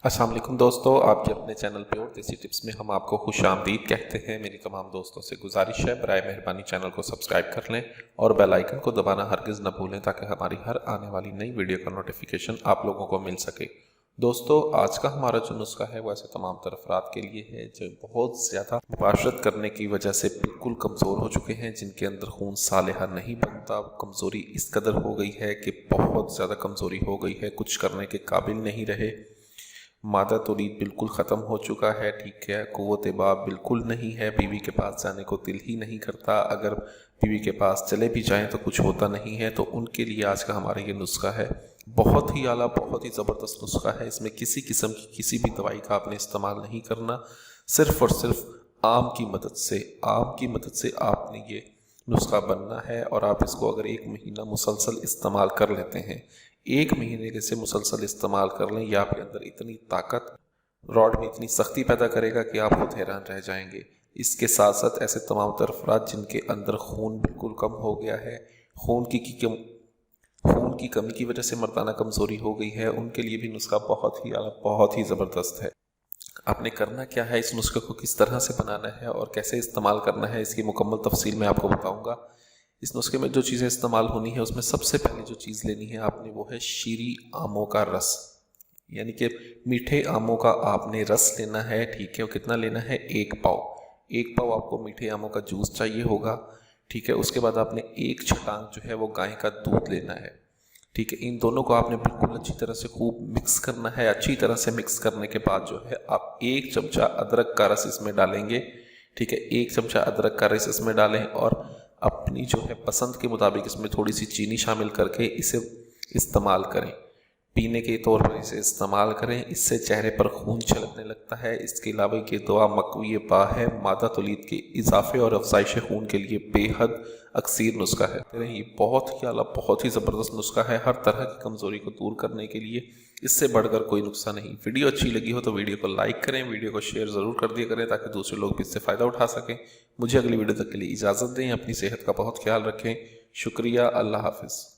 अस्सलाम वालेकुम दोस्तों, आपके अपने चैनल प्योर देसी टिप्स में हम आपको खुशामदीद कहते हैं। मेरी तमाम दोस्तों से गुजारिश है, बराए मेहरबानी चैनल को सब्सक्राइब कर लें और बेल आइकन को दबाना हरगिज़ न भूलें ताकि हमारी हर आने वाली नई वीडियो का नोटिफिकेशन आप लोगों को मिल सके। दोस्तों, आज का हमारा जो नुस्खा है वो ऐसे तमाम तर अफराद के लिए है जो बहुत ज़्यादा मुबाशरत करने की वजह से बिल्कुल कमज़ोर हो चुके हैं, जिनके अंदर खून सालेहा नहीं बनता। कमज़ोरी इस कदर हो गई है कि बहुत ज़्यादा कमज़ोरी हो गई है, कुछ करने के काबिल नहीं रहे। मादा तौलीद बिल्कुल ख़त्म हो चुका है, ठीक है। क़ुव्वत बाप बिल्कुल नहीं है, बीवी के पास जाने को दिल ही नहीं करता। अगर बीवी के पास चले भी जाएं तो कुछ होता नहीं है। तो उनके लिए आज का हमारा ये नुस्खा है, बहुत ही आला, बहुत ही ज़बरदस्त नुस्खा है। इसमें किसी किस्म की किसी भी दवाई का आपने इस्तेमाल नहीं करना, सिर्फ़ और सिर्फ आम की मदद से आपने ये नुस्खा बनना है। और आप इसको अगर 1 महीना मुसलसल इस्तेमाल कर लेते हैं, 1 महीने से मुसलसल इस्तेमाल कर लें, यह आपके अंदर इतनी ताकत, रॉड में इतनी सख्ती पैदा करेगा कि आप खुद हैरान रह जाएंगे। इसके साथ साथ ऐसे तमाम तर अफराद जिनके अंदर खून बिल्कुल कम हो गया है, खून की कमी की वजह से मर्दाना कमज़ोरी हो गई है, उनके लिए भी नुस्खा बहुत ही ज़बरदस्त है। आपने करना क्या है, इस नुस्खे को किस तरह से बनाना है और कैसे इस्तेमाल करना है, इसकी मुकम्मल तफसील मैं आपको बताऊंगा। इस नुस्खे में जो चीज़ें इस्तेमाल होनी है उसमें सबसे पहले जो चीज़ लेनी है आपने वो है शीरी आमों का रस, यानी कि मीठे आमों का आपने रस लेना है, ठीक है। और कितना लेना है? 1 पाव आपको मीठे आमों का जूस चाहिए होगा, ठीक है। उसके बाद आपने 1 छटांग जो है वो गाय का दूध लेना है, ठीक है। इन दोनों को आपने बिल्कुल अच्छी तरह से खूब मिक्स करना है। अच्छी तरह से मिक्स करने के बाद जो है आप 1 चमचा अदरक का रस इसमें डालेंगे, ठीक है। 1 चमचा अदरक का रस इसमें डालें और अपनी जो है पसंद के मुताबिक इसमें थोड़ी सी चीनी शामिल करके इसे इस्तेमाल करें, पीने के तौर पर इसे इस्तेमाल करें। इससे चेहरे पर खून छलकने लगता है। इसके अलावा ये दवा मकवी बा है, मादा तौलीद के इजाफे और अफजाइश खून के लिए बेहद अक्सीर नुस्खा है। ये बहुत ही आला, बहुत ही ज़बरदस्त नुस्खा है हर तरह की कमज़ोरी को दूर करने के लिए। इससे बढ़कर कोई नुस्खा नहीं। वीडियो अच्छी लगी हो तो वीडियो को लाइक करें, वीडियो को शेयर ज़रूर कर दिया करें ताकि दूसरे लोग भी इससे फ़ायदा उठा सकें। मुझे अगली वीडियो तक के लिए इजाज़त दें। अपनी सेहत का बहुत ख्याल रखें। शुक्रिया। अल्लाह हाफ़िज़।